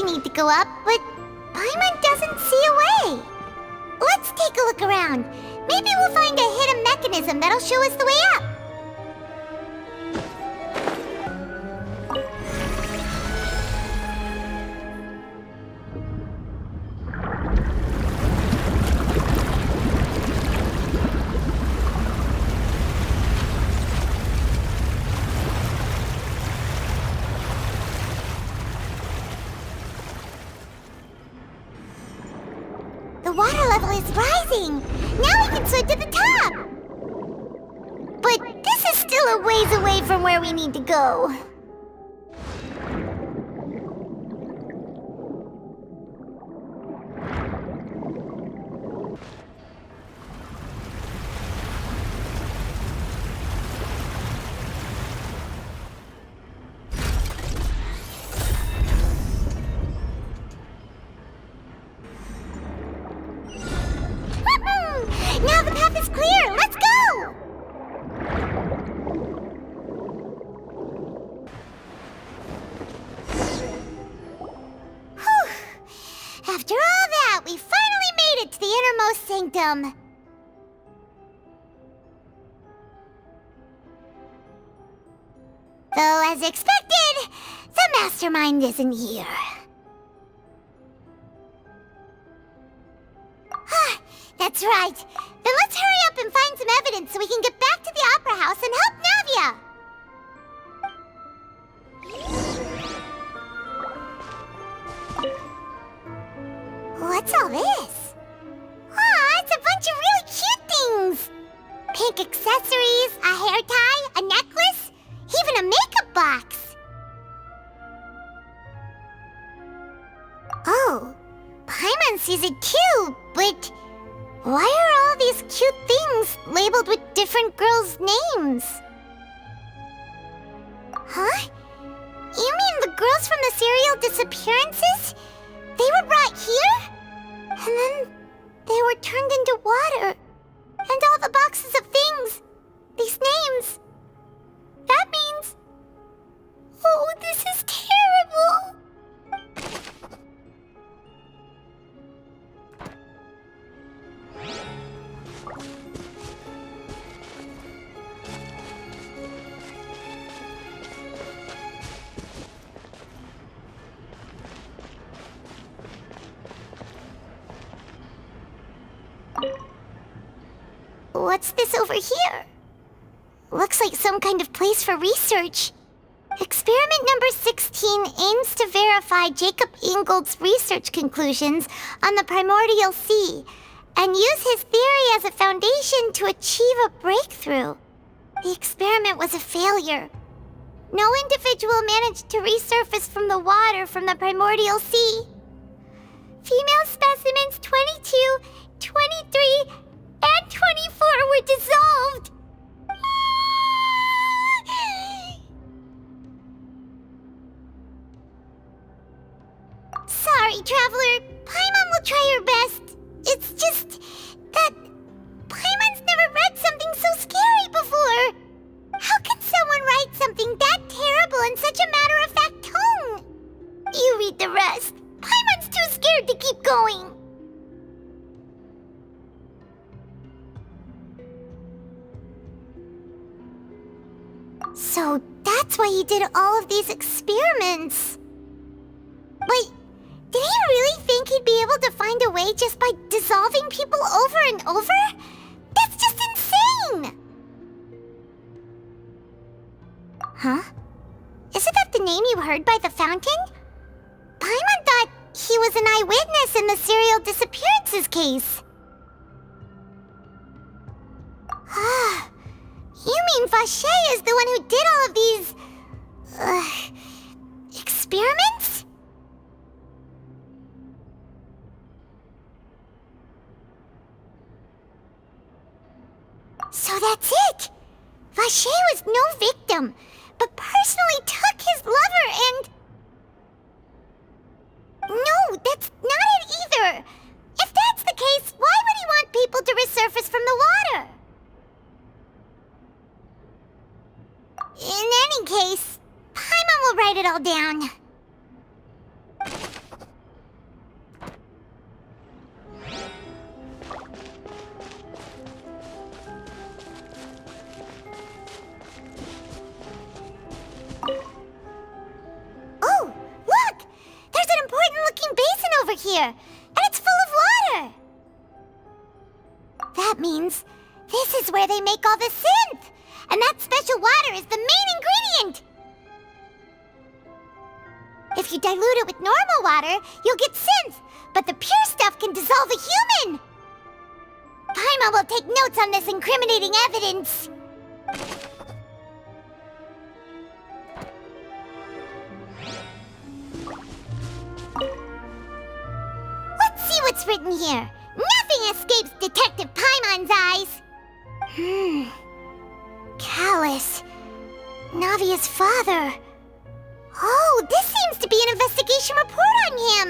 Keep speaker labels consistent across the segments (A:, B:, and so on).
A: need to go up, but Paimon doesn't see a way. Let's take a look around. Maybe we'll find a hidden mechanism that'll show us the way up. The water level is rising! Now we can swim to the top! But this is still a ways away from where we need to go. Now the path is clear! Let's go! Whew. After all that, we finally made it to the innermost sanctum. Though, as expected, the mastermind isn't here. That's right. Then let's hurry up and find some evidence so we can get back to the Opera House and help Navia. What's all this? Aw, it's a bunch of really cute things. Pink accessories, a hair tie, a necklace, even a makeup box. Oh, Paimon sees it too, but why are all these cute things labeled with different girls' names? Huh? You mean the girls from the serial disappearances? They were brought here? And then they were turned into water. And all the boxes of things, these names. That means... Oh, this is terrible! What's this over here? Looks like some kind of place for research. Experiment number 16 aims to verify Jacob Ingold's research conclusions on the primordial sea and use his theory as a foundation to achieve a breakthrough. The experiment was a failure. No individual managed to resurface from the water from the primordial sea. Female specimens 22, 23, and 24 were dissolved. Sorry, Traveler. Paimon will try her best. It's just that Paimon's never read something so scary before. How can someone write something that terrible in such a matter-of-fact tone? You read the rest. Paimon's too scared to keep going. So that's why he did all of these experiments. Wait, did he really think he'd be able to find a way just by dissolving people over and over? That's just insane! Huh? Isn't that the name you heard by the fountain? Paimon thought he was an eyewitness in the serial disappearances case. Ah, you mean Vacher is the one who did all of these... experiments? So that's it! Vacher was no victim, but personally took his lover and... No, that's not it either! If that's the case, why would he want people to resurface from the water? In any case, Paimon will write it all down. here, and it's full of water. That means this is where they make all the synth, and that special water is the main ingredient. If you dilute it with normal water, you'll get synth, but the pure stuff can dissolve a human. Paimon will take notes on this incriminating evidence. Let's see what's written here. Nothing escapes Detective Paimon's eyes. Callus. Navia's father. Oh, this seems to be an investigation report on him.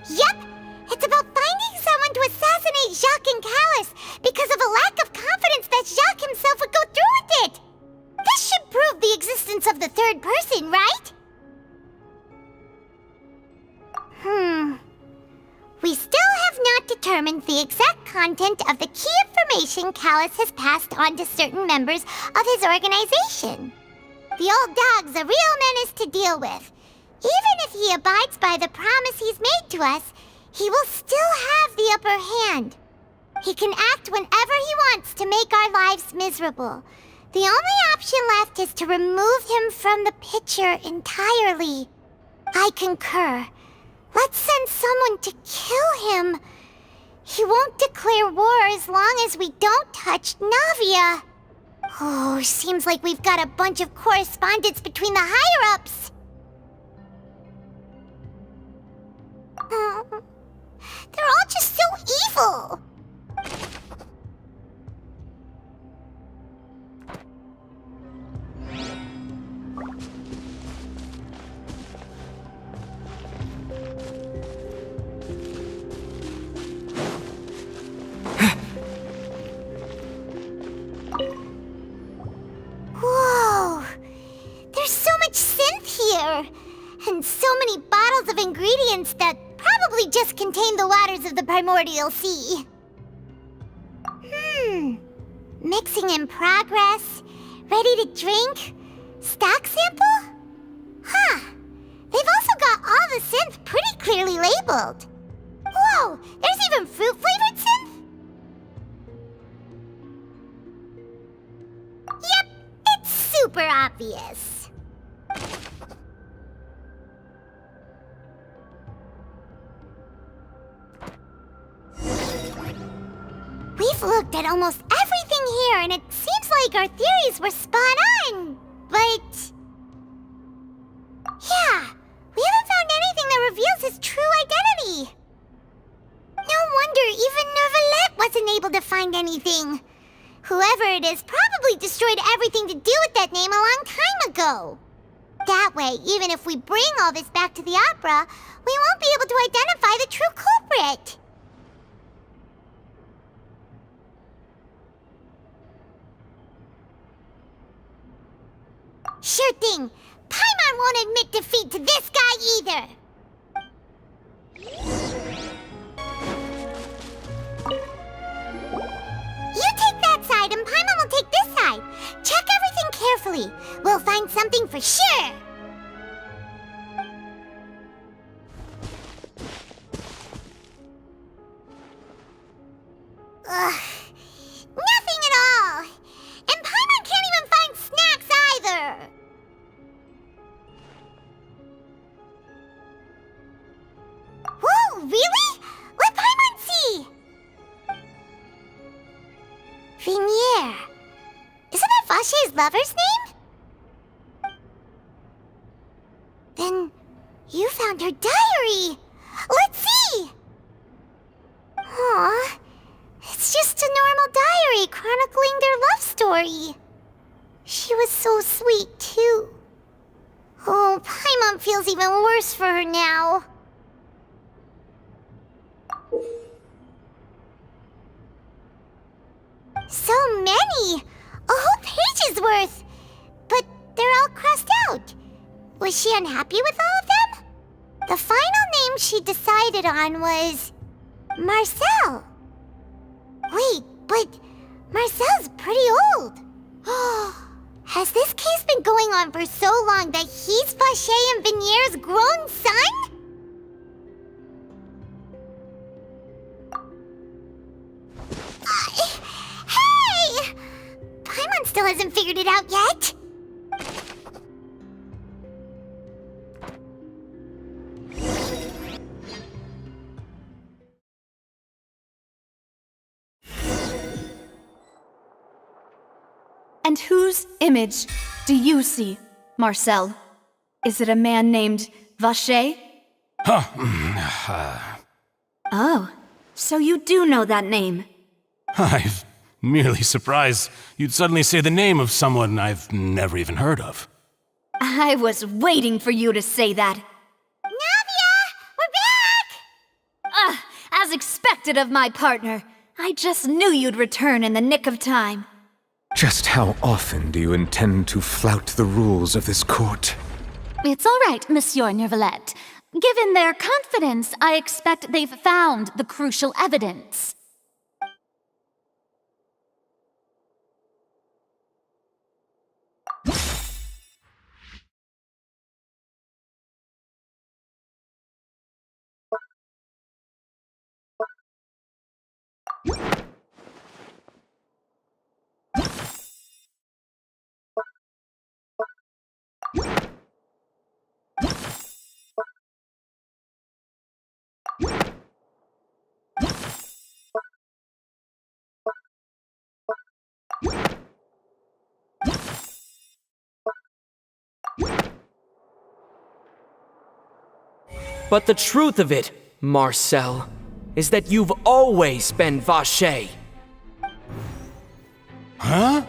A: Yep, it's about finding someone to assassinate Jacques and Callus because of a lack of confidence that Jacques himself would go through with it. This should prove the existence of the third person, right? We still have not determined the exact content of the key information Callus has passed on to certain members of his organization. The old dog's a real menace to deal with. Even if he abides by the promise he's made to us, he will still have the upper hand. He can act whenever he wants to make our lives miserable. The only option left is to remove him from the picture entirely. I concur. Let's send someone to kill him. He won't declare war as long as we don't touch Navia. Oh, seems like we've got a bunch of correspondence between the higher-ups. They're all just so evil. Whoa! There's so much synth here, and so many bottles of ingredients that probably just contain the waters of the primordial sea. Mixing in progress, ready to drink, stock sample? Huh, they've also got all the synth pretty clearly labeled. Whoa, there's even fruit-flavored synth? Yep, it's super obvious. We've looked at almost everything here, and it seems like our theories were spot on, but... yeah, we haven't found anything that reveals his true identity. No wonder even Neuvillette wasn't able to find anything. Whoever it is probably destroyed everything to do with that name a long time ago. That way, even if we bring all this back to the opera, we won't be able to identify the true culprit. Sure thing. Paimon won't admit defeat to this guy either. You take that side and Paimon will take this side. Check everything carefully. We'll find something for sure. Ugh. Nothing at all. And Paimon can't even find snacks either. Whoa, really? Let Paimon see. Vacher. Isn't that Vacher's lover's name? Then you found her diary. Let's see. Aw, it's just a normal diary chronicling their love story. She was so sweet, too. Oh, Paimon feels even worse for her now. So many! A whole page's worth! But they're all crossed out. Was she unhappy with all of them? The final name she decided on was... Marcel. Wait, but Marcel's pretty old. Has this case been going on for so long that he's Vacher and Vanier's grown son? Hey! Paimon still hasn't figured it out yet.
B: And whose image do you see, Marcel? Is it a man named Vacher? Oh, so you do know that name.
C: I'm merely surprised you'd suddenly say the name of someone I've never even heard of.
B: I was waiting for you to say that.
A: Navia! We're back!
B: As expected of my partner. I just knew you'd return in the nick of time.
D: Just how often do you intend to flout the rules of this court?
B: It's all right, Monsieur Nervalette. Given their confidence, I expect they've found the crucial evidence.
E: But the truth of it, Marcel, is that you've always been Vacher.
C: Huh?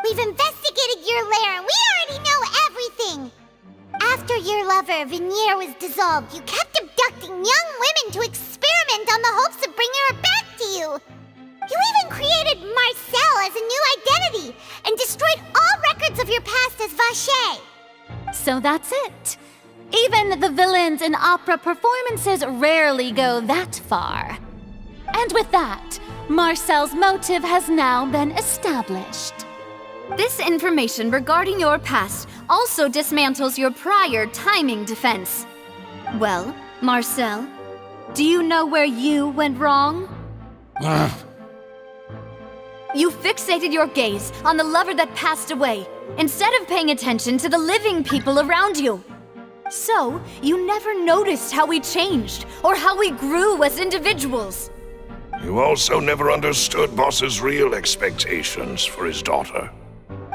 A: We've investigated your lair and we already know everything! After your lover, Vanier, was dissolved, you kept abducting young women to experiment on the hopes of bringing her back to you! You even created Marcel as a new identity and destroyed all records of your past as Vacher!
B: So that's it. Even the villains in opera performances rarely go that far. And with that, Marcel's motive has now been established. This information regarding your past also dismantles your prior timing defense. Well, Marcel, do you know where you went wrong? You fixated your gaze on the lover that passed away, instead of paying attention to the living people around you. So, you never noticed how we changed, or how we grew as individuals.
F: You also never understood Boss's real expectations for his daughter.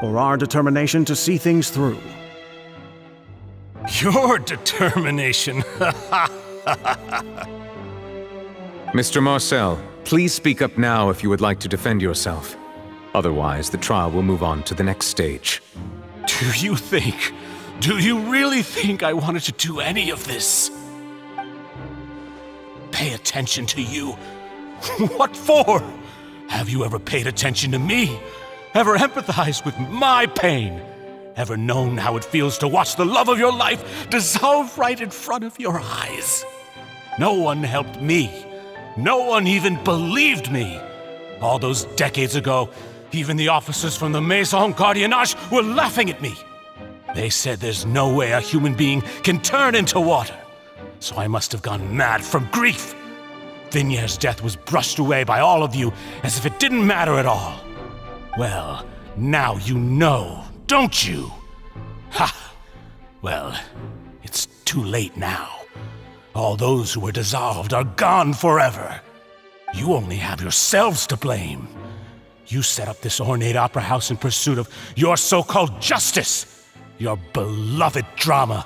G: Or our determination to see things through.
C: Your determination.
D: Mr. Marcel, please speak up now if you would like to defend yourself. Otherwise, the trial will move on to the next stage.
C: Do you really think I wanted to do any of this? Pay attention to you? What for? Have you ever paid attention to me? Ever empathized with my pain? Ever known how it feels to watch the love of your life dissolve right in front of your eyes? No one helped me. No one even believed me. All those decades ago, even the officers from the Maison Gardiennage were laughing at me. They said there's no way a human being can turn into water. So I must have gone mad from grief. Vinier's death was brushed away by all of you as if it didn't matter at all. Well, now you know, don't you? Ha! Well, it's too late now. All those who were dissolved are gone forever. You only have yourselves to blame. You set up this ornate opera house in pursuit of your so-called justice. Your beloved drama,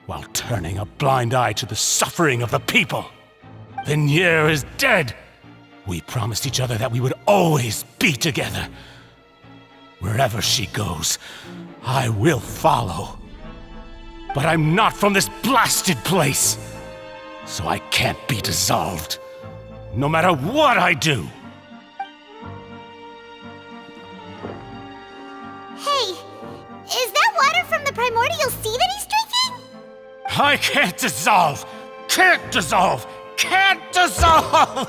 C: while turning a blind eye to the suffering of the people. Vanier is dead. We promised each other that we would always be together. Wherever she goes, I will follow. But I'm not from this blasted place, so I can't be dissolved, no matter what I do.
A: Hey, is that water from the primordial sea that he's drinking?
C: I can't dissolve! Can't dissolve! Can't dissolve!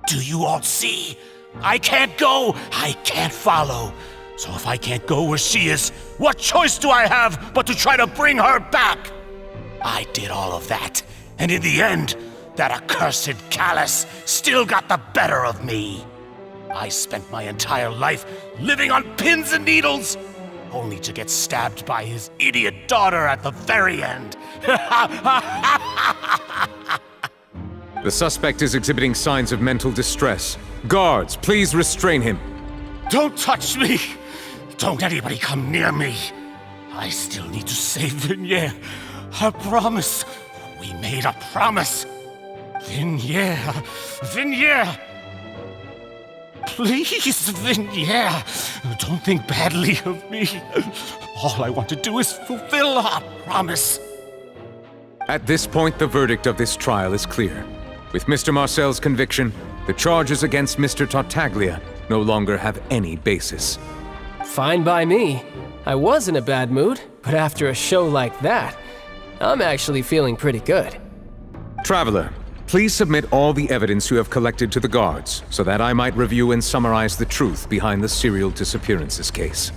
C: Do you all see? I can't go, I can't follow. So if I can't go where she is, what choice do I have but to try to bring her back? I did all of that, and in the end, that accursed Callus still got the better of me. I spent my entire life living on pins and needles, only to get stabbed by his idiot daughter at the very end.
D: The suspect is exhibiting signs of mental distress. Guards, please restrain him.
C: Don't touch me! Don't anybody come near me! I still need to save Vacher. Her promise. We made a promise. Vacher! Please, Vacher, don't think badly of me. All I want to do is fulfill our promise.
D: At this point, the verdict of this trial is clear. With Mr. Marcel's conviction, the charges against Mr. Tartaglia no longer have any basis.
E: Fine by me. I was in a bad mood, but after a show like that, I'm actually feeling pretty good.
D: Traveler, please submit all the evidence you have collected to the guards, so that I might review and summarize the truth behind the serial disappearances case.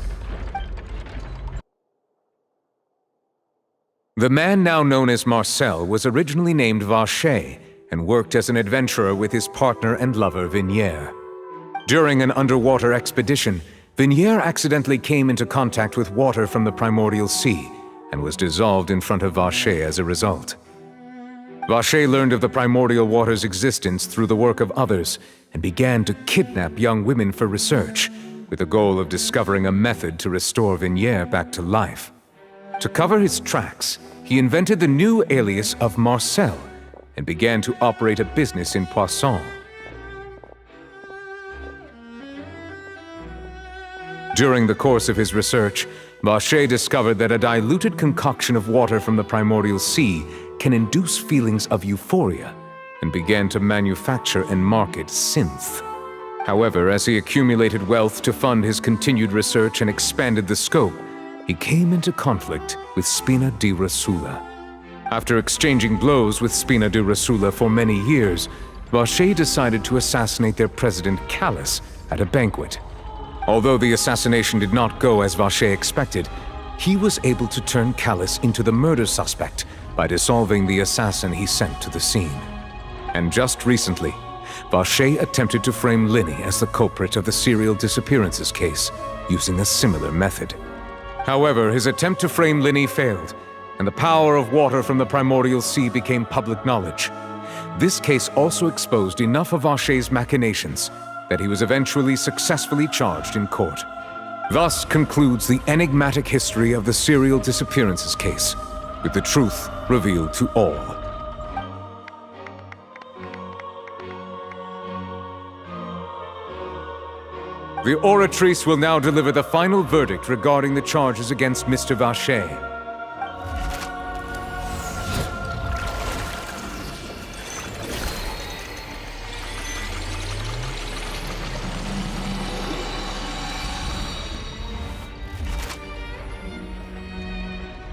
D: The man now known as Marcel was originally named Vacher and worked as an adventurer with his partner and lover Vacher. During an underwater expedition, Vacher accidentally came into contact with water from the primordial sea and was dissolved in front of Vacher as a result. Vacher learned of the primordial water's existence through the work of others and began to kidnap young women for research, with the goal of discovering a method to restore Vacher back to life. To cover his tracks, he invented the new alias of Marcel and began to operate a business in Poisson. During the course of his research, Vacher discovered that a diluted concoction of water from the primordial sea can induce feelings of euphoria, and began to manufacture and market synth. However, as he accumulated wealth to fund his continued research and expanded the scope, he came into conflict with Spina di Rosula. After exchanging blows with Spina di Rosula for many years, Vacher decided to assassinate their president Callus at a banquet. Although the assassination did not go as Vacher expected, he was able to turn Callus into the murder suspect by dissolving the assassin he sent to the scene. And just recently, Vacher attempted to frame Linny as the culprit of the serial disappearances case, using a similar method. However, his attempt to frame Linny failed, and the power of water from the primordial sea became public knowledge. This case also exposed enough of Vacher's machinations that he was eventually successfully charged in court. Thus concludes the enigmatic history of the serial disappearances case, with the truth revealed to all. The Oratrice will now deliver the final verdict regarding the charges against Mr. Vacher.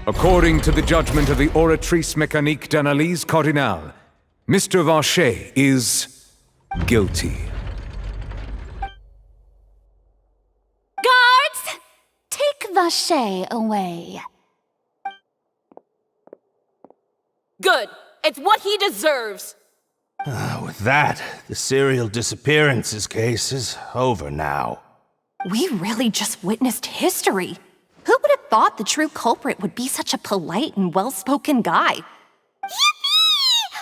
D: According to the judgment of the Oratrice Mécanique d'Analyse Cardinale, Mr. Vacher is guilty.
B: Guards! Take Vacher away.
H: Good. It's what he deserves.
I: With that, the serial disappearances case is over now.
J: We really just witnessed history. Who would have thought the true culprit would be such a polite and well-spoken guy?
A: Yippee!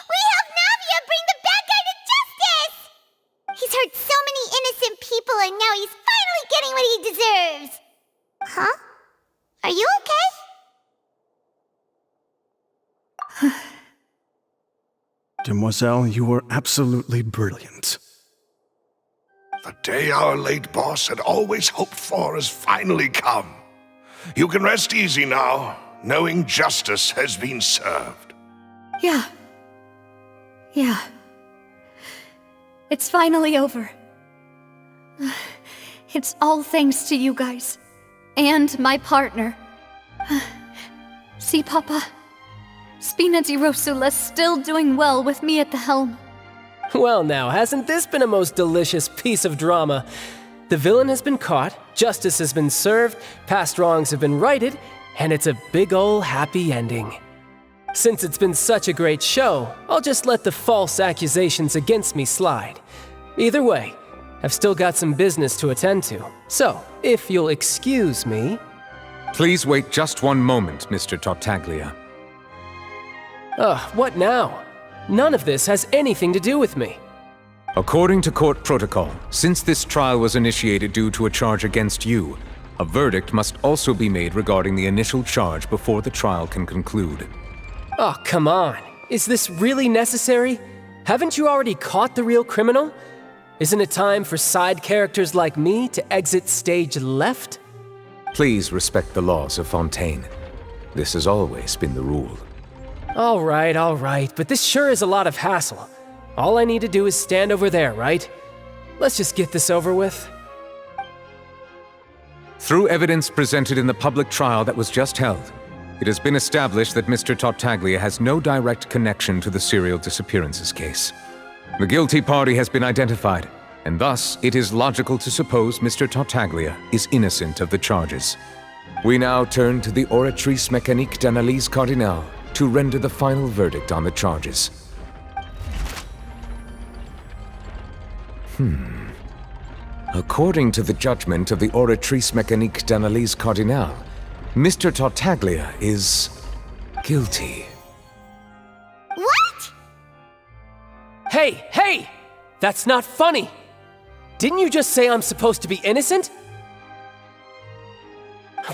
A: We helped Navia bring the bad guy to justice! He's hurt so many innocent people and now he's finally getting what he deserves! Huh? Are you okay?
G: Demoiselle, you were absolutely brilliant.
F: The day our late boss had always hoped for has finally come. You can rest easy now, knowing justice has been served.
J: Yeah. It's finally over. It's all thanks to you guys. And my partner. See, Papa? Spina di Rosula's still doing well with me at the helm.
E: Well now, hasn't this been a most delicious piece of drama? The villain has been caught, justice has been served, past wrongs have been righted, and it's a big ol' happy ending. Since it's been such a great show, I'll just let the false accusations against me slide. Either way, I've still got some business to attend to. So, if you'll excuse me...
D: Please wait just one moment, Mr. Tartaglia.
E: What now? None of this has anything to do with me.
D: According to court protocol, since this trial was initiated due to a charge against you, a verdict must also be made regarding the initial charge before the trial can conclude.
E: Oh, come on. Is this really necessary? Haven't you already caught the real criminal? Isn't it time for side characters like me to exit stage left?
D: Please respect the laws of Fontaine. This has always been the rule.
E: All right, but this sure is a lot of hassle. All I need to do is stand over there, right? Let's just get this over with.
D: Through evidence presented in the public trial that was just held, it has been established that Mr. Tartaglia has no direct connection to the serial disappearances case. The guilty party has been identified, and thus it is logical to suppose Mr. Tartaglia is innocent of the charges. We now turn to the Oratrice Mécanique d'Analyse Cardinale to render the final verdict on the charges. According to the judgment of the Oratrice Mécanique d'Analyse Cardinale, Mr. Tartaglia is guilty.
A: What?
E: Hey! That's not funny! Didn't you just say I'm supposed to be innocent?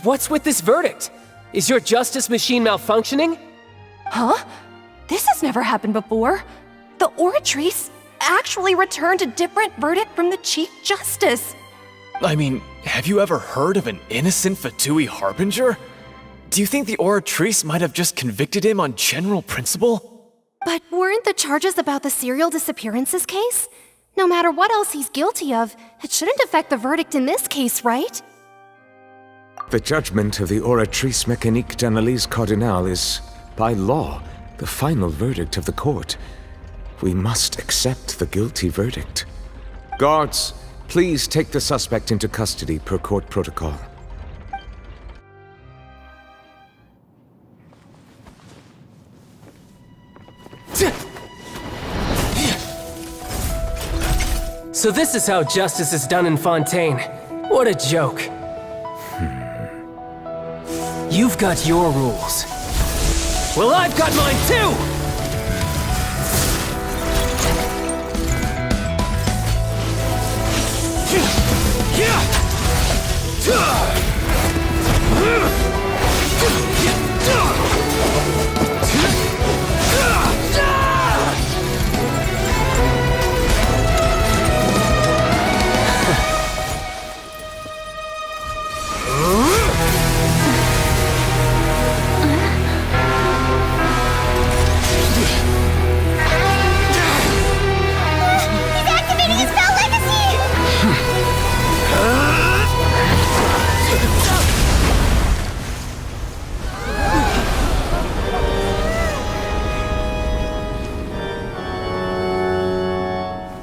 E: What's with this verdict? Is your justice machine malfunctioning?
J: Huh? This has never happened before. The Oratrice actually returned a different verdict from the Chief Justice.
K: I mean, have you ever heard of an innocent Fatui Harbinger? Do you think the Oratrice might have just convicted him on general principle?
J: But weren't the charges about the serial disappearances case? No matter what else he's guilty of, it shouldn't affect the verdict in this case, right?
D: The judgment of the Oratrice Mécanique d'Analyse Cardinale is, by law, the final verdict of the court. We must accept the guilty verdict. Guards, please take the suspect into custody per court protocol.
E: So this is how justice is done in Fontaine. What a joke. You've got your rules. Well, I've got mine too!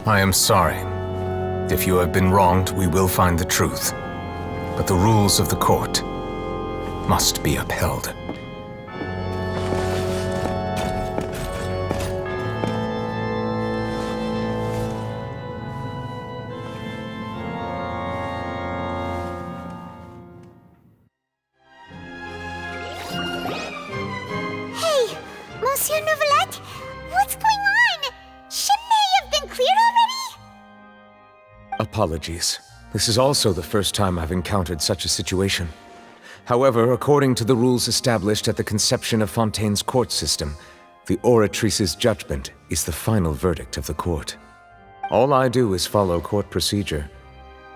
D: I am sorry. If you have been wronged, we will find the truth. But the rules of the court must be upheld.
A: Hey, Monsieur Nouvelette, what's going on? Shouldn't they have been cleared already?
D: Apologies. This is also the first time I've encountered such a situation. However, according to the rules established at the conception of Fontaine's court system, the Oratrice's judgment is the final verdict of the court. All I do is follow court procedure.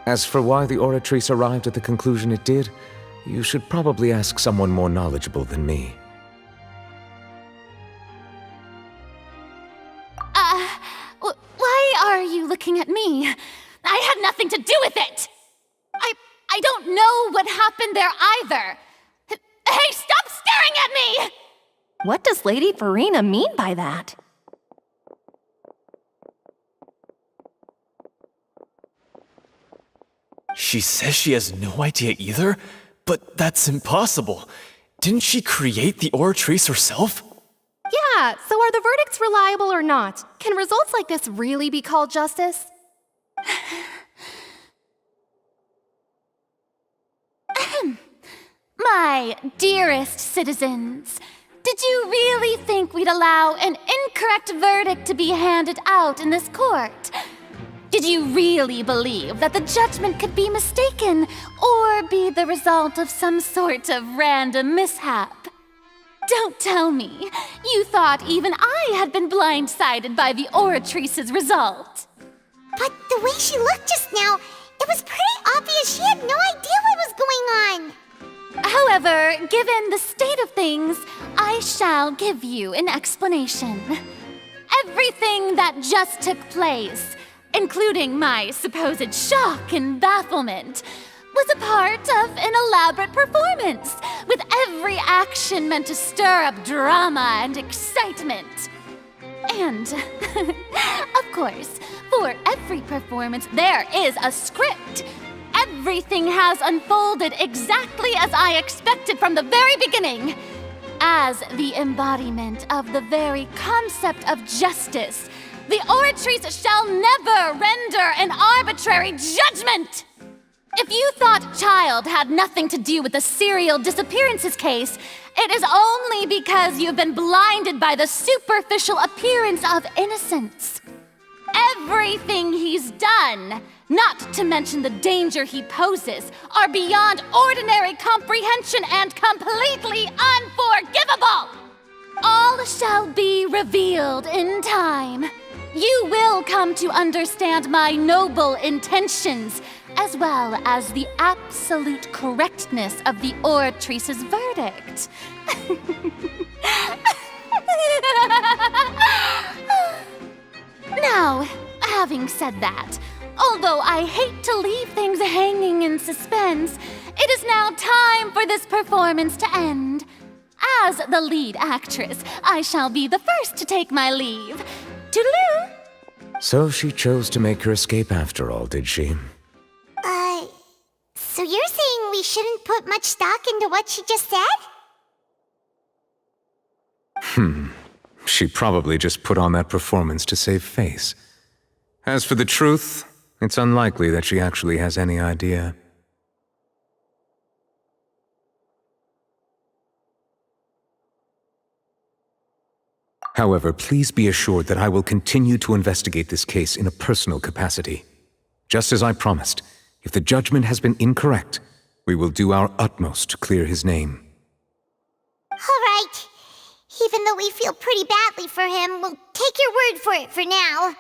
D: As for why the Oratrice arrived at the conclusion it did, you should probably ask someone more knowledgeable than me.
B: Why are you looking at me? I had nothing to do with it! I don't know what happened there either! Hey, stop staring at me!
J: What does Lady Farina mean by that?
K: She says she has no idea either? But that's impossible. Didn't she create the Oratrice herself?
J: Yeah, so are the verdicts reliable or not? Can results like this really be called justice?
B: My dearest citizens, did you really think we'd allow an incorrect verdict to be handed out in this court? Did you really believe that the judgment could be mistaken or be the result of some sort of random mishap? Don't tell me you thought even I had been blindsided by the Oratrice's result.
A: But the way she looked just now, it was pretty obvious she had no idea what was going on.
B: However, given the state of things, I shall give you an explanation. Everything that just took place, including my supposed shock and bafflement, was a part of an elaborate performance, with every action meant to stir up drama and excitement. And, of course, for every performance, there is a script. Everything has unfolded exactly as I expected from the very beginning. As the embodiment of the very concept of justice, the Oratrice shall never render an arbitrary judgment! If you thought Child had nothing to do with the serial disappearances case, it is only because you've been blinded by the superficial appearance of innocence. Everything he's done, not to mention the danger he poses, are beyond ordinary comprehension and completely unforgivable! All shall be revealed in time. You will come to understand my noble intentions, as well as the absolute correctness of the Oratrice's verdict. Now, having said that, although I hate to leave things hanging in suspense, it is now time for this performance to end. As the lead actress, I shall be the first to take my leave. Toodaloo!
D: So she chose to make her escape after all, did she?
A: So you're saying we shouldn't put much stock into what she just said?
D: She probably just put on that performance to save face. As for the truth, it's unlikely that she actually has any idea. However, please be assured that I will continue to investigate this case in a personal capacity. Just as I promised, if the judgment has been incorrect, we will do our utmost to clear his name.
A: All right. Even though we feel pretty badly for him, we'll take your word for it for now.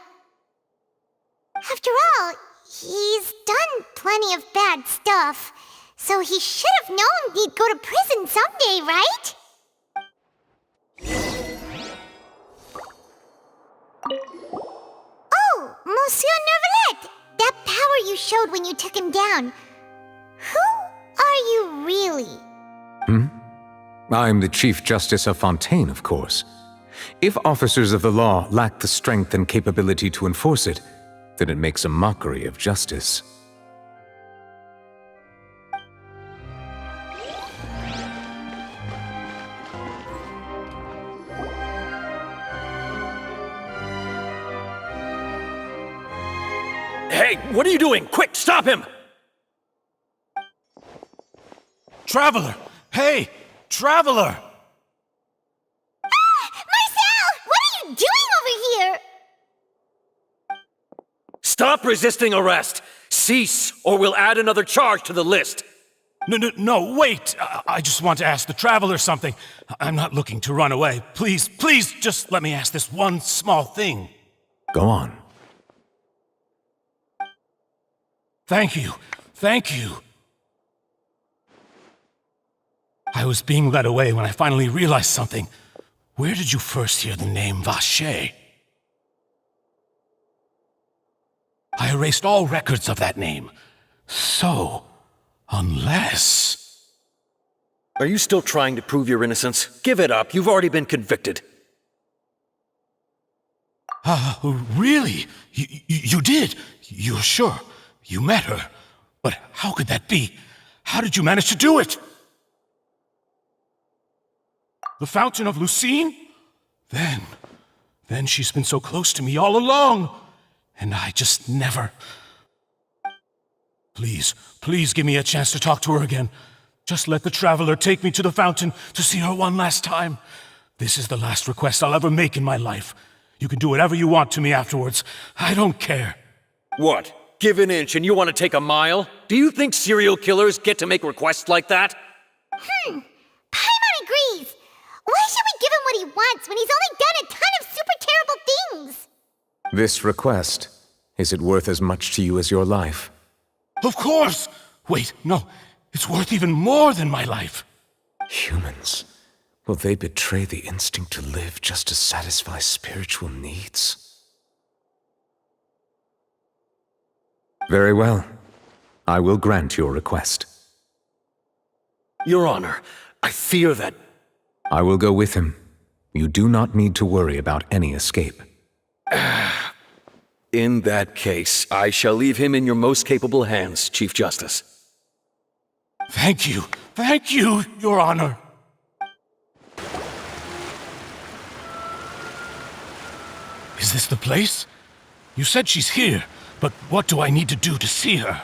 A: After all, he's done plenty of bad stuff, so he should have known he'd go to prison someday, right? Oh, Monsieur Nervalet! That power you showed when you took him down. Who are you really?
D: I'm the Chief Justice of Fontaine, of course. If officers of the law lack the strength and capability to enforce it, then it makes a mockery of justice.
L: Hey, what are you doing? Quick, stop him!
C: Traveler! Hey! Traveler!
A: Marcel! What are you doing over here?
L: Stop resisting arrest! Cease, or we'll add another charge to the list!
C: No, wait! I just want to ask the Traveler something. I'm not looking to run away. Please, just let me ask this one small thing.
D: Go on.
C: Thank you. I was being led away when I finally realized something. Where did you first hear the name Vacher? I erased all records of that name. So, unless...
L: Are you still trying to prove your innocence? Give it up, you've already been convicted.
C: Really? You did? You're sure? You met her? But how could that be? How did you manage to do it? The Fountain of Lucine? Then she's been so close to me all along. And I just never... Please give me a chance to talk to her again. Just let the Traveler take me to the fountain to see her one last time. This is the last request I'll ever make in my life. You can do whatever you want to me afterwards. I don't care.
L: What? Give an inch and you want to take a mile? Do you think serial killers get to make requests like that?
A: Paimon agrees. Why should we give him what he wants when he's only done a ton of super terrible things?
D: This request, is it worth as much to you as your life?
C: Of course! Wait, no. It's worth even more than my life.
D: Humans, will they betray the instinct to live just to satisfy spiritual needs? Very well. I will grant your request.
L: Your Honor, I fear that...
D: I will go with him. You do not need to worry about any escape.
L: In that case, I shall leave him in your most capable hands, Chief Justice.
C: Thank you, Your Honor. Is this the place? You said she's here, but what do I need to do to see her?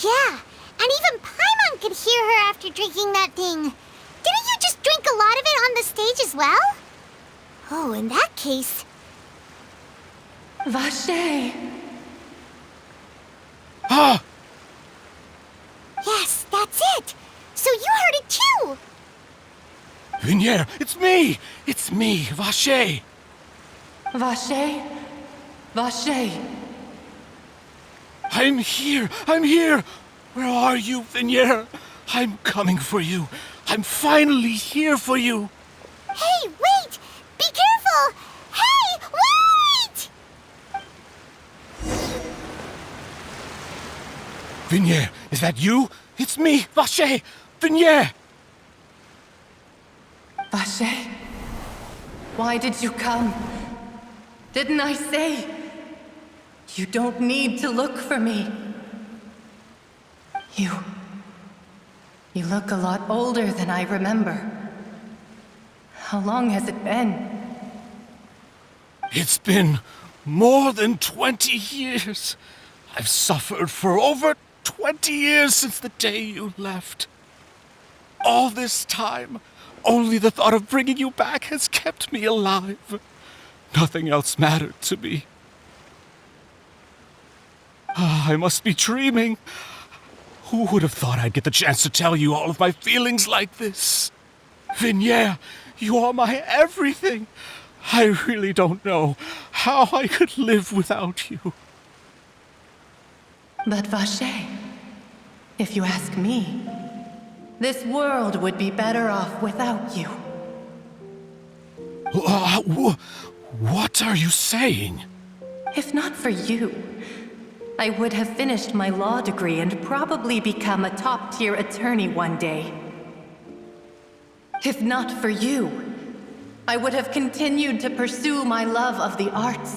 A: Yeah, and even Paimon could hear her after drinking that thing. Didn't you just drink a lot of it on the stage as well? Oh, in that case...
J: Vacher.
C: Ah!
A: Yes, that's it! So you heard it too!
C: Vacher, it's me! It's me, Vacher!
J: Vacher? Vacher.
C: I'm here! Where are you, Vacher? I'm coming for you. I'm finally here for you.
A: Hey, wait! Be careful! Hey, wait!
C: Vacher, is that you? It's me, Vacher! Vacher!
J: Vacher? Why did you come? Didn't I say? You don't need to look for me. You look a lot older than I remember. How long has it been?
C: It's been more than 20 years. I've suffered for over 20 years since the day you left. All this time, only the thought of bringing you back has kept me alive. Nothing else mattered to me. I must be dreaming. Who would have thought I'd get the chance to tell you all of my feelings like this? Vacher, you are my everything. I really don't know how I could live without you.
J: But Vacher, if you ask me, this world would be better off without you.
C: What are you saying?
J: If not for you, I would have finished my law degree and probably become a top-tier attorney one day. If not for you, I would have continued to pursue my love of the arts,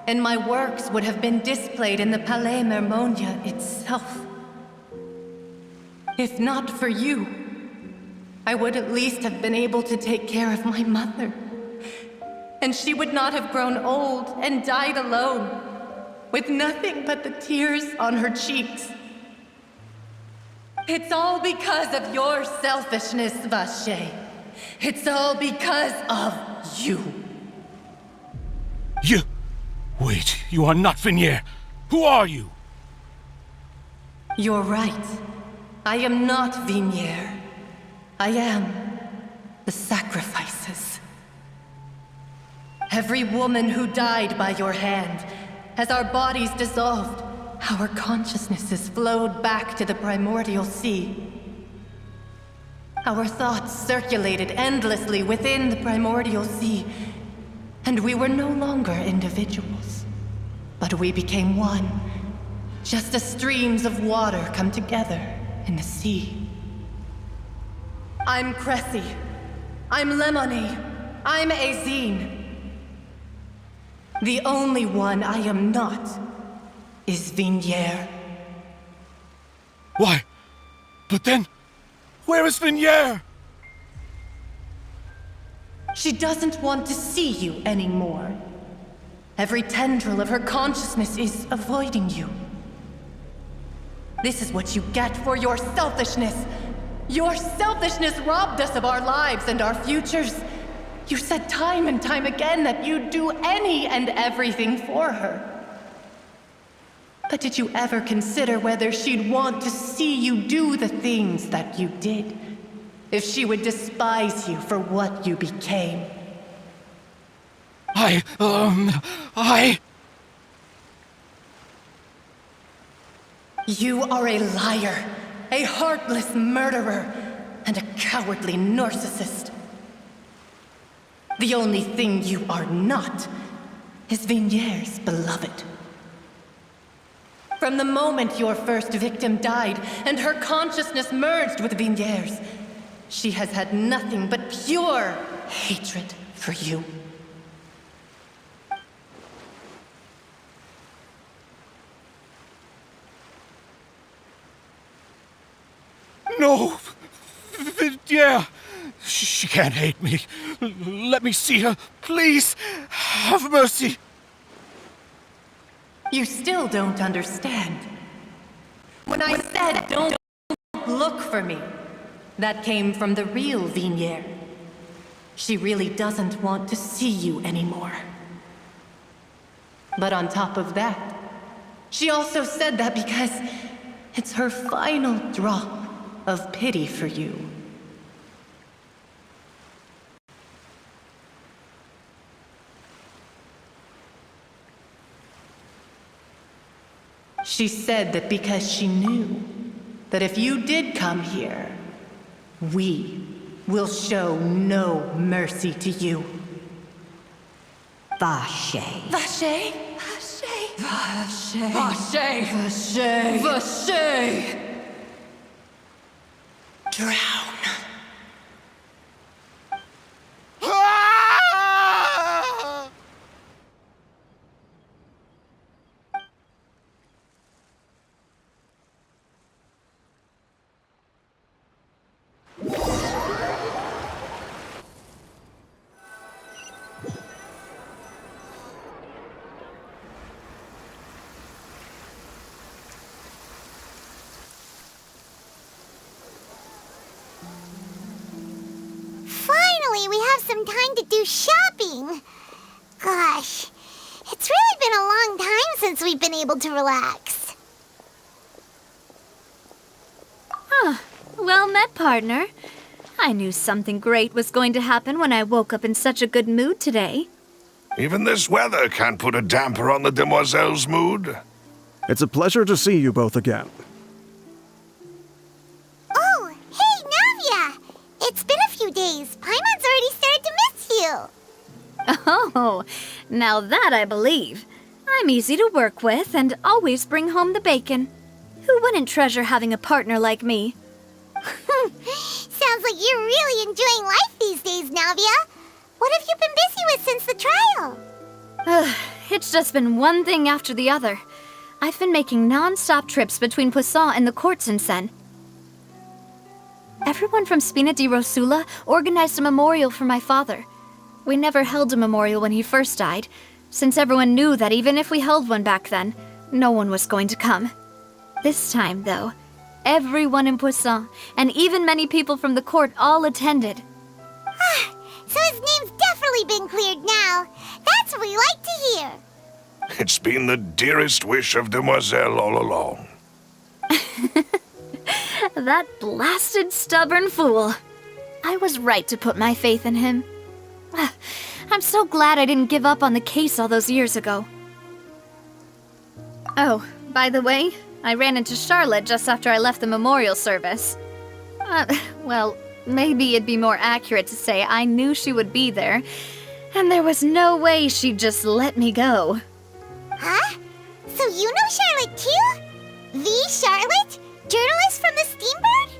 J: and my works would have been displayed in the Palais Mermonia itself. If not for you, I would at least have been able to take care of my mother. And she would not have grown old and died alone, with nothing but the tears on her cheeks. It's all because of your selfishness, Vacher. It's all because of you.
C: Wait, you are not Vacher. Who are you?
J: You're right. I am not Vacher. I am the sacrifices. Every woman who died by your hand, as our bodies dissolved, our consciousnesses flowed back to the primordial sea. Our thoughts circulated endlessly within the primordial sea, and we were no longer individuals, but we became one, just as streams of water come together in the sea. I'm Cressy. I'm Lemony. I'm Azine. The only one I am not is Vacher.
C: Why? But then, where is Vacher?
J: She doesn't want to see you anymore. Every tendril of her consciousness is avoiding you. This is what you get for your selfishness. Your selfishness robbed us of our lives and our futures. You said time and time again that you'd do any and everything for her. But did you ever consider whether she'd want to see you do the things that you did? If she would despise you for what you became? You are a liar, a heartless murderer, and a cowardly narcissist. The only thing you are not is Vacher's beloved. From the moment your first victim died and her consciousness merged with Vacher's, she has had nothing but pure hatred for you.
C: No! Yeah! She can't hate me. Let me see her. Please! Have mercy!
J: You still don't understand. When I said don't look for me, that came from the real Vacher. She really doesn't want to see you anymore. But on top of that, she also said that because it's her final drop of pity for you. She said that because she knew that if you did come here, we will show no mercy to you.
M: Vacher.
J: Vacher? Vacher. Vacher. Vacher. Vacher. Drown.
A: Finally, we have some time to do shopping. Gosh, it's really been a long time since we've been able to relax.
B: Well met, partner. I knew something great was going to happen when I woke up in such a good mood today.
F: Even this weather can't put a damper on the demoiselle's mood.
G: It's a pleasure to see you both again.
A: Oh, hey, Navia! It's been a few days. Paimon's already started to miss you.
B: Oh, now that I believe. I'm easy to work with and always bring home the bacon. Who wouldn't treasure having a partner like me?
A: Sounds like you're really enjoying life these days, Navia. What have you been busy with since the trial?
B: It's just been one thing after the other. I've been making non-stop trips between Poisson and the court since then. Everyone from Spina di Rosula organized a memorial for my father. We never held a memorial when he first died, since everyone knew that even if we held one back then, no one was going to come. This time, though, everyone in Poisson, and even many people from the court, all attended.
A: So his name's definitely been cleared now. That's what we like to hear.
F: It's been the dearest wish of Demoiselle all along.
B: That blasted stubborn fool. I was right to put my faith in him. I'm so glad I didn't give up on the case all those years ago. Oh, by the way, I ran into Charlotte just after I left the memorial service. Well, maybe it'd be more accurate to say I knew she would be there, and there was no way she'd just let me go.
A: Huh? So you know Charlotte too? The Charlotte? Journalist from the Steambird?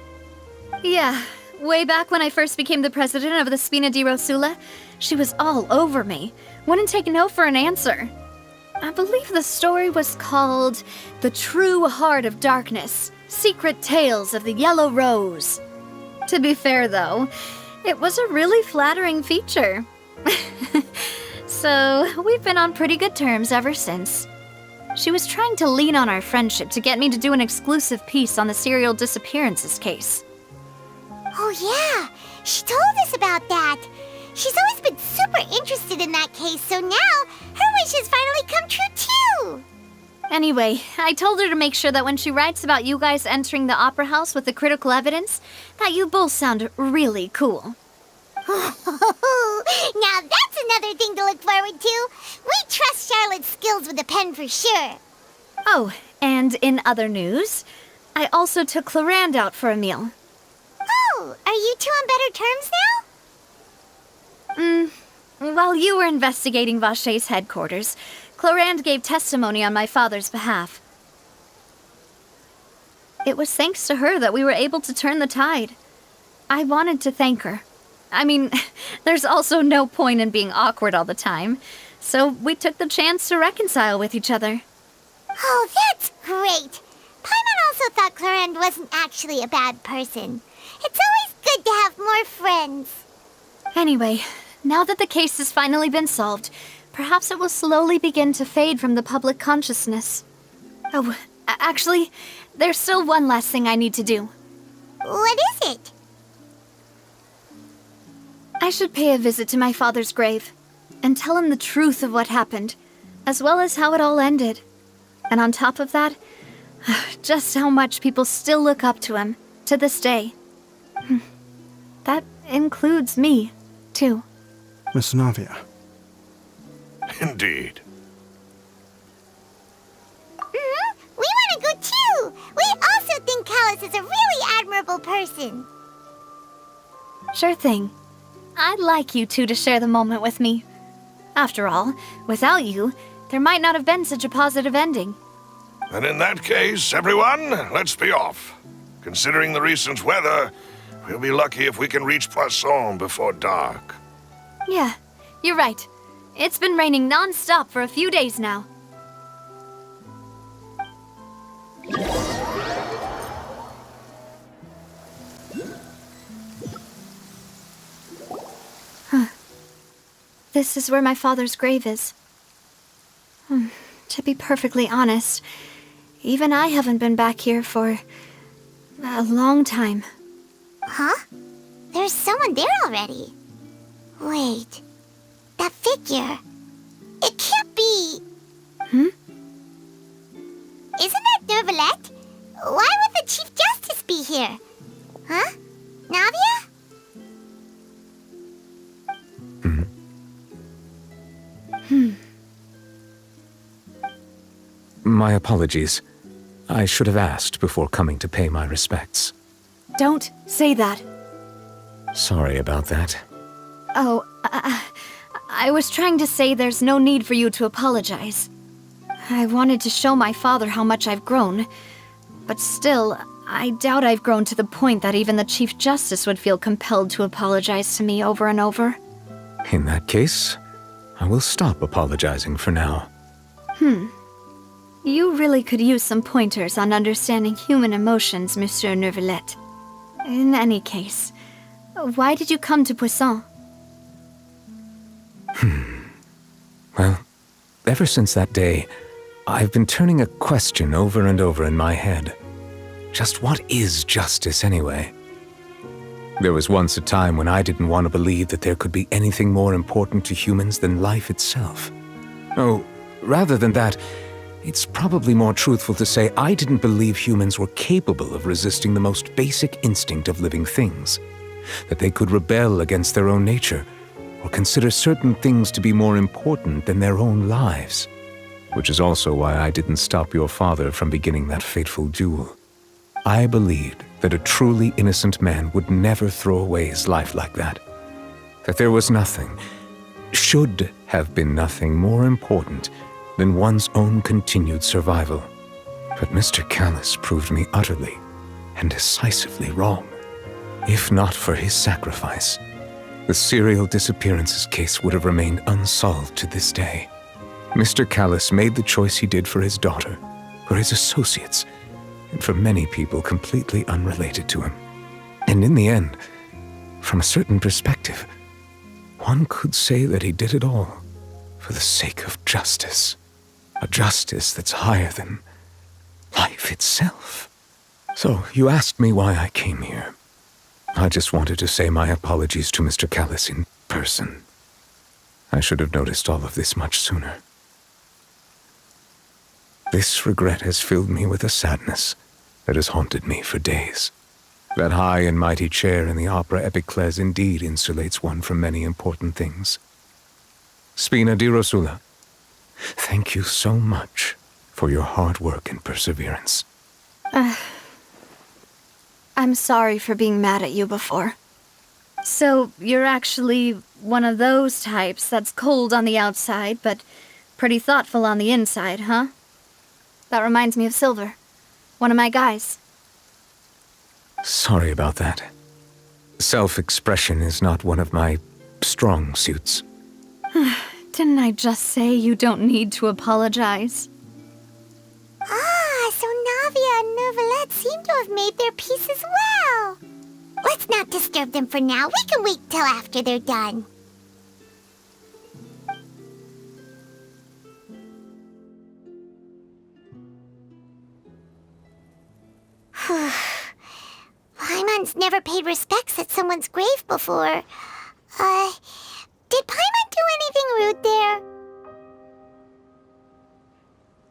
B: Yeah, way back when I first became the president of the Spina di Rosula, she was all over me. Wouldn't take no for an answer. I believe the story was called The True Heart of Darkness, Secret Tales of the Yellow Rose. To be fair, though, it was a really flattering feature. So, we've been on pretty good terms ever since. She was trying to lean on our friendship to get me to do an exclusive piece on the serial disappearances case.
A: Oh yeah, she told us about that. She's always been super interested in that case, so now her wish has finally come true too.
B: Anyway, I told her to make sure that when she writes about you guys entering the opera house with the critical evidence, that you both sound really cool.
A: Now that's another thing to look forward to. We trust Charlotte's skills with a pen for sure.
B: Oh, and in other news, I also took Clarand out for a meal.
A: Oh, are you two on better terms now?
B: While you were investigating Vacher's headquarters, Clarand gave testimony on my father's behalf. It was thanks to her that we were able to turn the tide. I wanted to thank her. I mean, there's also no point in being awkward all the time, so we took the chance to reconcile with each other.
A: Oh, that's great. Paimon also thought Clarand wasn't actually a bad person. It's always good to have more friends.
B: Anyway, now that the case has finally been solved, perhaps it will slowly begin to fade from the public consciousness. Oh, actually, there's still one last thing I need to do.
A: What is it?
B: I should pay a visit to my father's grave and tell him the truth of what happened, as well as how it all ended. And on top of that, just how much people still look up to him to this day. That includes me, too.
G: Miss Navia.
F: Indeed.
A: We want to go too. We also think Callus is a really admirable person.
B: Sure thing. I'd like you two to share the moment with me. After all, without you, there might not have been such a positive ending.
F: And in that case, everyone, let's be off. Considering the recent weather, we'll be lucky if we can reach Poisson before dark.
B: Yeah, you're right. It's been raining non-stop for a few days now. This is where my father's grave is. To be perfectly honest, even I haven't been back here for a long time.
A: Huh? There's someone there already. Wait. That figure. It can't be... Isn't that Neuvillette? Why would the Chief Justice be here? Huh? Navia?
D: My apologies. I should have asked before coming to pay my respects.
B: Don't say that.
D: Sorry about that.
B: Oh, I was trying to say there's no need for you to apologize. I wanted to show my father how much I've grown, but still, I doubt I've grown to the point that even the Chief Justice would feel compelled to apologize to me over and over.
D: In that case, I will stop apologizing for now.
B: You really could use some pointers on understanding human emotions, Monsieur Neuvillette. In any case, why did you come to Poisson?
D: Well, ever since that day, I've been turning a question over and over in my head. Just what is justice anyway? There was once a time when I didn't want to believe that there could be anything more important to humans than life itself. Oh, rather than that, it's probably more truthful to say I didn't believe humans were capable of resisting the most basic instinct of living things, that they could rebel against their own nature, or consider certain things to be more important than their own lives. Which is also why I didn't stop your father from beginning that fateful duel. I believed that a truly innocent man would never throw away his life like that. That there was nothing, should have been nothing more important than one's own continued survival. But Mr. Callus proved me utterly and decisively wrong. If not for his sacrifice, the serial disappearances case would have remained unsolved to this day. Mr. Callis made the choice he did for his daughter, for his associates, and for many people completely unrelated to him. And in the end, from a certain perspective, one could say that he did it all for the sake of justice. A justice that's higher than life itself. So, you asked me why I came here. I just wanted to say my apologies to Mr. Callis in person. I should have noticed all of this much sooner. This regret has filled me with a sadness that has haunted me for days. That high and mighty chair in the opera Epiclese indeed insulates one from many important things. Spina di Rosula, thank you so much for your hard work and perseverance.
B: I'm sorry for being mad at you before. So, you're actually one of those types that's cold on the outside, but pretty thoughtful on the inside, huh? That reminds me of Silver, one of my guys.
D: Sorry about that. Self-expression is not one of my strong suits.
B: Didn't I just say you don't need to apologize?
A: Ah, so Navia and Neuvillette seem to have made their peace as well. Let's not disturb them for now. We can wait till after they're done. Paimon's never paid respects at someone's grave before. Did Paimon do anything rude there?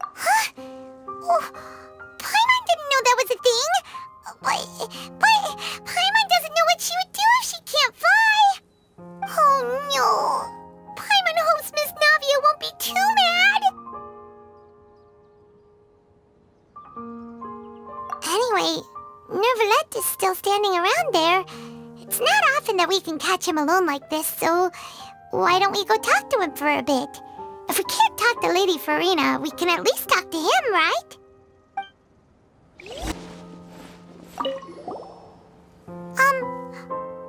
A: Huh? Oh, Paimon didn't know that was a thing. But Paimon doesn't know what she would do if she can't fly. Oh no. Paimon hopes Miss Navia won't be too mad. Anyway, Neuvillette is still standing around there. It's not often that we can catch him alone like this, so why don't we go talk to him for a bit? If we can't talk to Lady Farina, we can at least talk to him, right?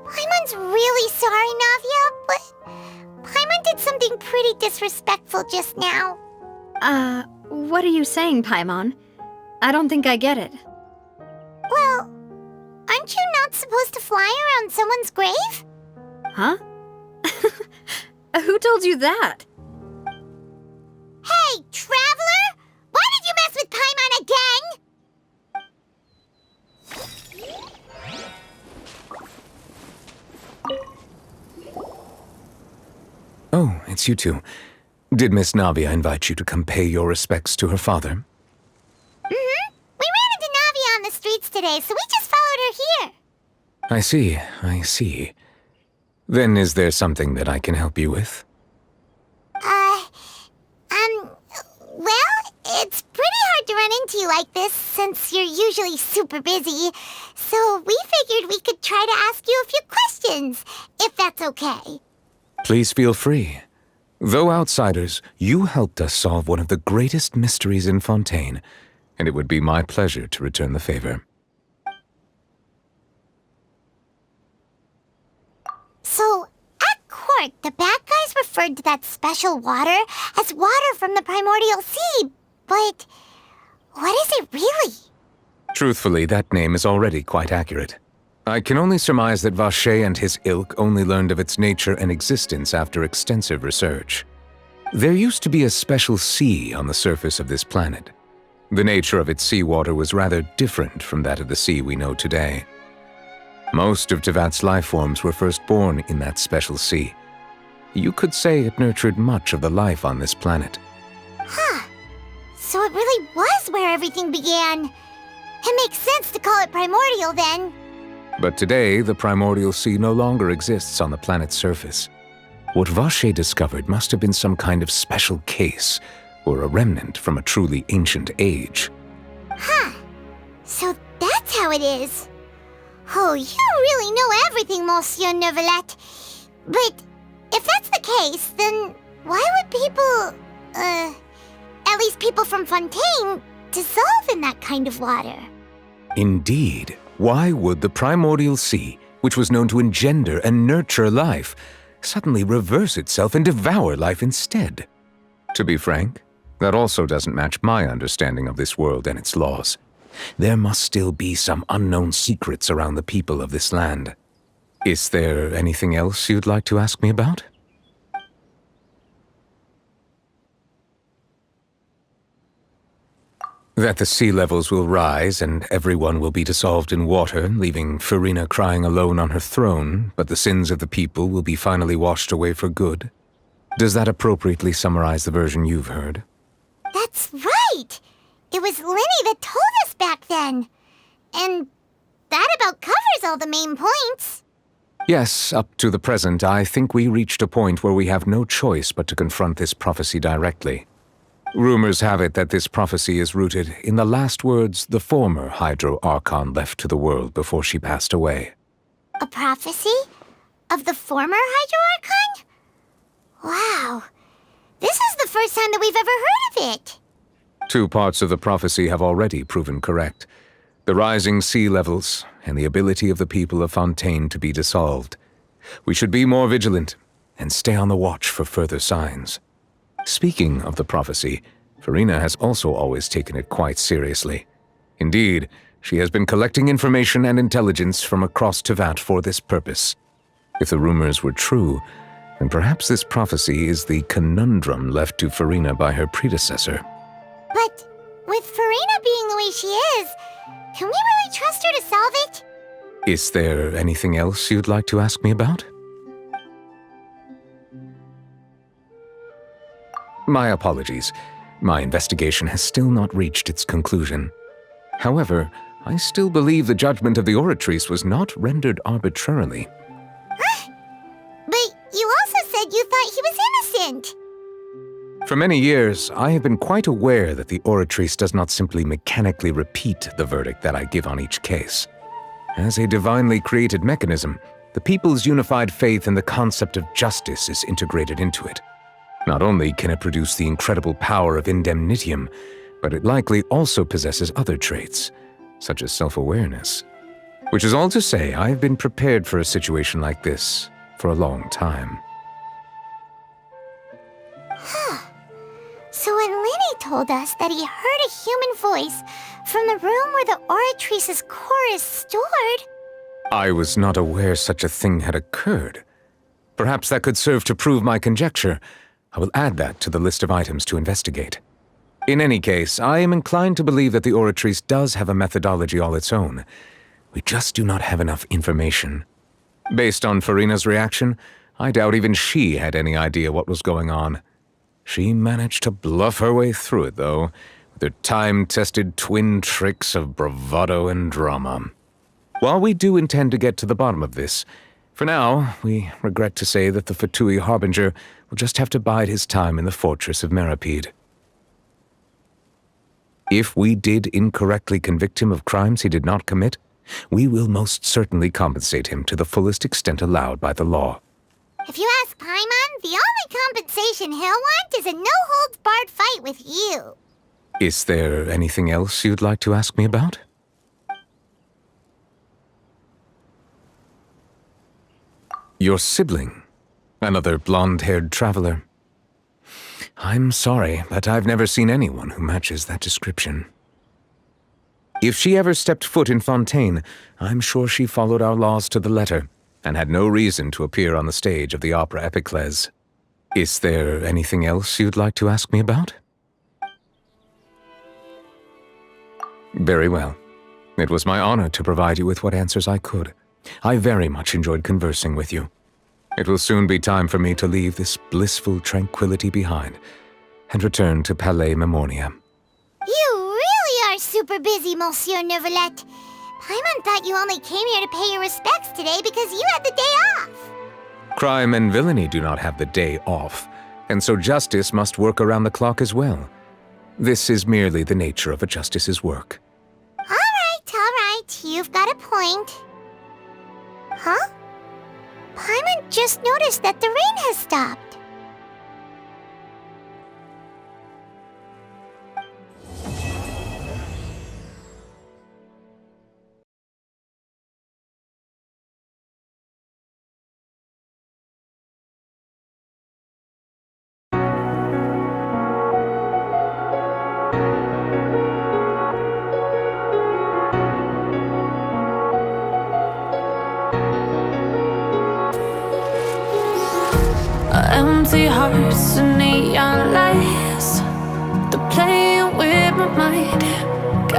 A: Paimon's really sorry, Navia, but Paimon did something pretty disrespectful just now.
B: What are you saying, Paimon? I don't think I get it.
A: Well, aren't you not supposed to fly around someone's grave?
B: Huh? Who told you that?
A: Hey, traveler! Why did you mess with Paimon again?
D: Oh, it's you two. Did Miss Navia invite you to come pay your respects to her father?
A: Mm-hmm. We ran into Navia on the streets today, so we just followed her here.
D: I see. Then is there something that I can help you with?
A: Well, it's pretty hard to run into you like this since you're usually super busy. So we figured we could try to ask you a few questions, if that's okay.
D: Please feel free. Though outsiders, you helped us solve one of the greatest mysteries in Fontaine, and it would be my pleasure to return the favor.
A: So, at court, the bad guys referred to that special water as water from the primordial sea, but what is it really?
D: Truthfully, that name is already quite accurate. I can only surmise that Vacher and his ilk only learned of its nature and existence after extensive research. There used to be a special sea on the surface of this planet. The nature of its seawater was rather different from that of the sea we know today. Most of Tevat's life forms were first born in that special sea. You could say it nurtured much of the life on this planet.
A: Huh. So it really was where everything began. It makes sense to call it primordial then.
D: But today, the primordial sea no longer exists on the planet's surface. What Vacher discovered must have been some kind of special case, or a remnant from a truly ancient age.
A: Huh. So that's how it is. Oh, you really know everything, Monsieur Neuvillette. But if that's the case, then why would people, at least people from Fontaine, dissolve in that kind of water?
D: Indeed. Why would the primordial sea, which was known to engender and nurture life, suddenly reverse itself and devour life instead. To be frank, that also doesn't match my understanding of this world and its laws. There must still be some unknown secrets around the people of this land. Is there anything else you'd like to ask me about? That the sea levels will rise and everyone will be dissolved in water, leaving Farina crying alone on her throne, but the sins of the people will be finally washed away for good. Does that appropriately summarize the version you've heard?
A: That's right! It was Lenny that told us back then. And that about covers all the main points.
D: Yes, up to the present, I think we reached a point where we have no choice but to confront this prophecy directly. Rumors have it that this prophecy is rooted in the last words the former Hydro Archon left to the world before she passed away.
A: A prophecy? Of the former Hydro Archon? Wow. This is the first time that we've ever heard of it.
D: 2 parts of the prophecy have already proven correct. The rising sea levels and the ability of the people of Fontaine to be dissolved. We should be more vigilant and stay on the watch for further signs. Speaking of the prophecy, Farina has also always taken it quite seriously. Indeed, she has been collecting information and intelligence from across Tevat for this purpose. If the rumors were true, then perhaps this prophecy is the conundrum left to Farina by her predecessor.
A: But with Farina being the way she is, can we really trust her to solve it?
D: Is there anything else you'd like to ask me about? My apologies. My investigation has still not reached its conclusion. However, I still believe the judgment of the Oratrice was not rendered arbitrarily.
A: Huh? But you also said you thought he was innocent.
D: For many years, I have been quite aware that the Oratrice does not simply mechanically repeat the verdict that I give on each case. As a divinely created mechanism, the people's unified faith in the concept of justice is integrated into it. Not only can it produce the incredible power of indemnitium, but it likely also possesses other traits, such as self-awareness. Which is all to say, I have been prepared for a situation like this for a long time.
A: Huh. So when Lenny told us that he heard a human voice from the room where the Oratrice's core is stored...
D: I was not aware such a thing had occurred. Perhaps that could serve to prove my conjecture. I will add that to the list of items to investigate. In any case, I am inclined to believe that the Oratrice does have a methodology all its own. We just do not have enough information. Based on Farina's reaction, I doubt even she had any idea what was going on. She managed to bluff her way through it, though, with her time-tested twin tricks of bravado and drama. While we do intend to get to the bottom of this, for now, we regret to say that the Fatui Harbinger will just have to bide his time in the fortress of Meripede. If we did incorrectly convict him of crimes he did not commit, we will most certainly compensate him to the fullest extent allowed by the law.
A: If you ask Paimon, the only compensation he'll want is a no-holds-barred fight with you.
D: Is there anything else you'd like to ask me about? Your sibling, another blonde-haired traveler. I'm sorry, but I've never seen anyone who matches that description. If she ever stepped foot in Fontaine, I'm sure she followed our laws to the letter, and had no reason to appear on the stage of the opera Epiclese. Is there anything else you'd like to ask me about? Very well. It was my honor to provide you with what answers I could. I very much enjoyed conversing with you. It will soon be time for me to leave this blissful tranquility behind and return to Palais Memoria.
A: You really are super busy, Monsieur Neuvillette. Paimon thought you only came here to pay your respects today because you had the day off.
D: Crime and villainy do not have the day off, and so justice must work around the clock as well. This is merely the nature of a justice's work.
A: All right, you've got a point. Huh? Paimon just noticed that the rain has stopped.
M: Empty hearts and neon lights, they're playing with my mind.